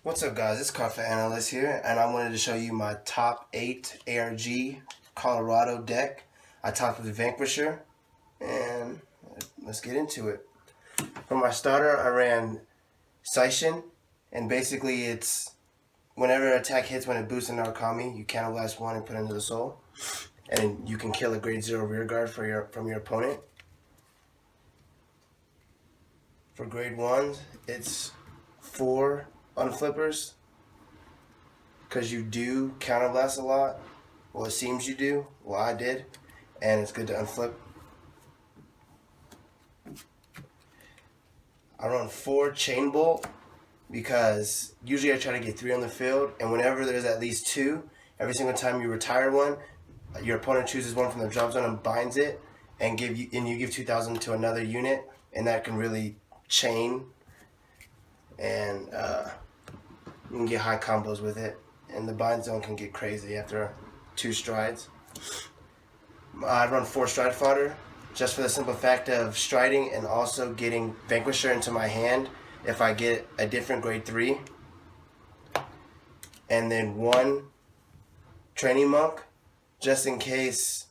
What's up, guys? It's Cardfight Analyst here, and I wanted to show you my top 8 ARG Colorado deck. I topped with the Vanquisher, and let's get into it. For my starter, I ran Seishin, and basically it's whenever an attack hits when it boosts an Narukami, you counterblast one and put it into the soul, and then you can kill a grade 0 rearguard from your opponent. For grade 1s, it's 4 unflippers, because you do counterblast a lot. Well, it seems you do. Well, I did, and it's good to unflip. I run 4 chain bolt because usually I try to get 3 on the field, and whenever there's at least 2, every single time you retire one, your opponent chooses one from the drop zone and binds it, and you give 2,000 to another unit, and that can really chain, and you can get high combos with it, and the bind zone can get crazy after 2 strides. I run 4 stride fodder just for the simple fact of striding and also getting Vanquisher into my hand if I get a different grade 3. And then 1 training monk just in case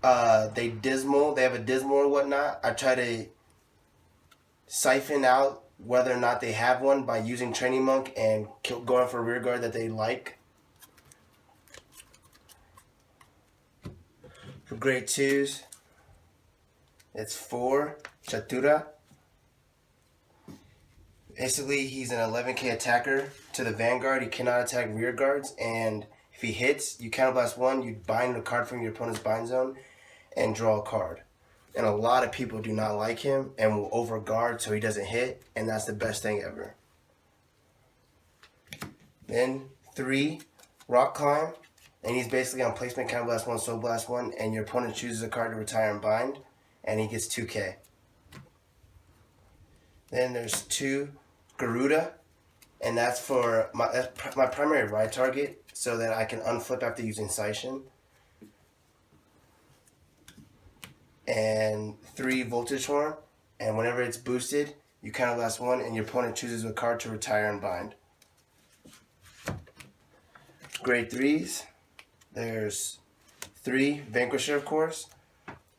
they have a dismal or whatnot. I try to siphon out whether or not they have one by using training monk and going for a rear guard that they like. For grade 2s, it's 4 Chatura. Basically, he's an 11k attacker to the Vanguard. He cannot attack rear guards, and if he hits, you counterblast 1, you bind a card from your opponent's bind zone and draw a card. And a lot of people do not like him and will overguard so he doesn't hit, and that's the best thing ever. Then 3 Rock Climb, and he's basically on placement counterblast 1, soul blast 1, and your opponent chooses a card to retire and bind, and he gets 2k. Then there's 2 Garuda, and that's for my primary ride target so that I can unflip after using Seishin. And 3 Voltage Horn, and whenever it's boosted, you counterblast 1 and your opponent chooses a card to retire and bind. Grade 3s, there's 3 Vanquisher, of course,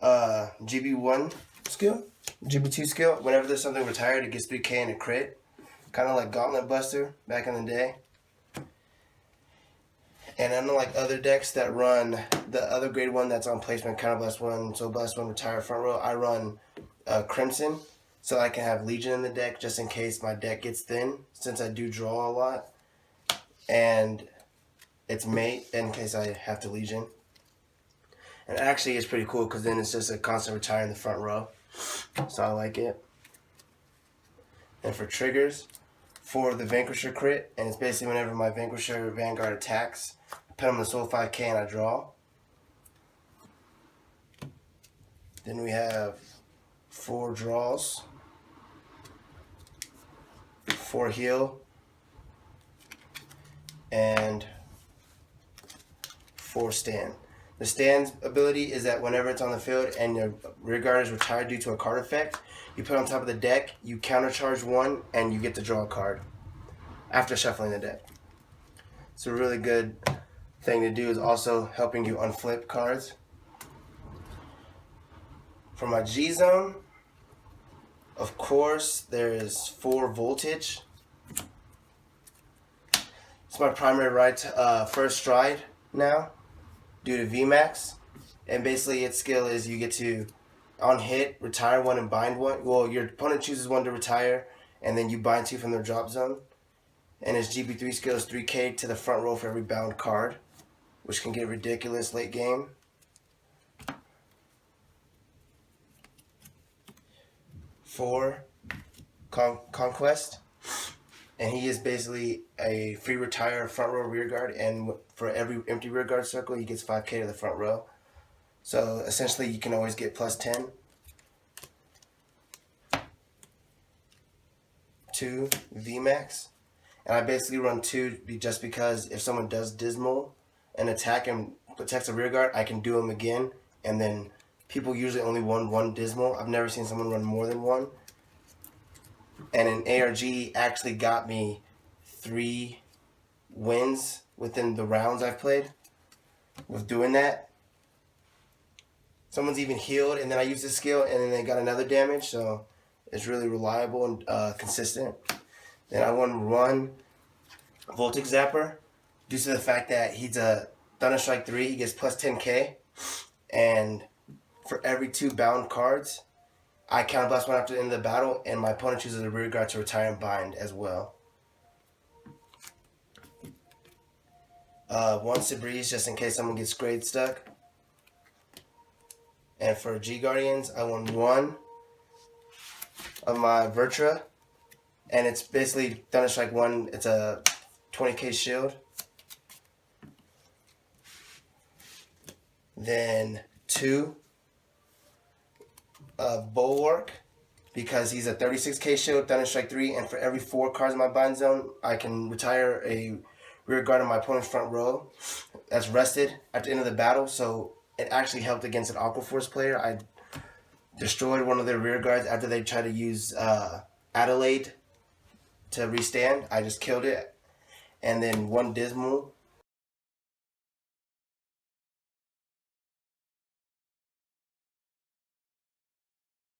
GB1 skill, GB2 skill. Whenever there's something retired, it gets 3k and a crit, kind of like Gauntlet Buster back in the day. And unlike other decks that run the other grade 1 that's on placement, counterblast 1, soul blast 1, retire front row, I run Crimson so I can have Legion in the deck just in case my deck gets thin, since I do draw a lot. And it's mate in case I have to Legion. And actually it's pretty cool because then it's just a constant retire in the front row. So I like it. And for triggers, for the Vanquisher crit, and it's basically whenever my Vanquisher Vanguard attacks, I put him on the soul 5k and I draw. Then we have 4 draws, 4 heal, and 4 stand. The stand's ability is that whenever it's on the field and your rear guard is retired due to a card effect, you put it on top of the deck, you countercharge 1, and you get to draw a card after shuffling the deck. It's a really good thing to do, is also helping you unflip cards. For my G zone, of course, there is 4 Voltage. It's my primary right first stride now, due to VMAX, and basically its skill is you get to, on hit, retire 1 and bind 1. Well, your opponent chooses 1 to retire, and then you bind 2 from their drop zone. And his GB3 skill is 3k to the front row for every bound card, which can get ridiculous late game. For Conquest, and he is basically a free retire front row rear guard, and for every empty rear guard circle he gets 5k to the front row. So essentially you can always get plus 10. 2 VMAX, and I basically run 2 just because if someone does dismal and attack and protects a rear guard, I can do them again, and then people usually only run 1 dismal. I've never seen someone run more than 1. And an ARG actually got me 3 wins within the rounds I've played with doing that. Someone's even healed, and then I used the skill, and then they got another damage, so it's really reliable and consistent. Then I won 1 Voltic Zapper, due to the fact that he's a Thunder Strike 3, he gets plus 10k, and for every 2 bound cards, I counterblast 1 after the end of the battle, and my opponent chooses a rear guard to retire and bind as well. 1 Sabriz, just in case someone gets grade stuck. And for G Guardians, I won 1 of my Vertra, and it's basically Thunder Strike 1. It's a 20k shield. Then 2 of Bulwark, because he's a 36k shield, Thunder Strike 3, and for every 4 cards in my bind zone, I can retire a rear guard on my opponent's front row that's rested at the end of the battle. So it actually helped against an Aqua Force player. I destroyed one of their rear guards after they tried to use Adelaide to restand. I just killed it. And then 1 Dismal,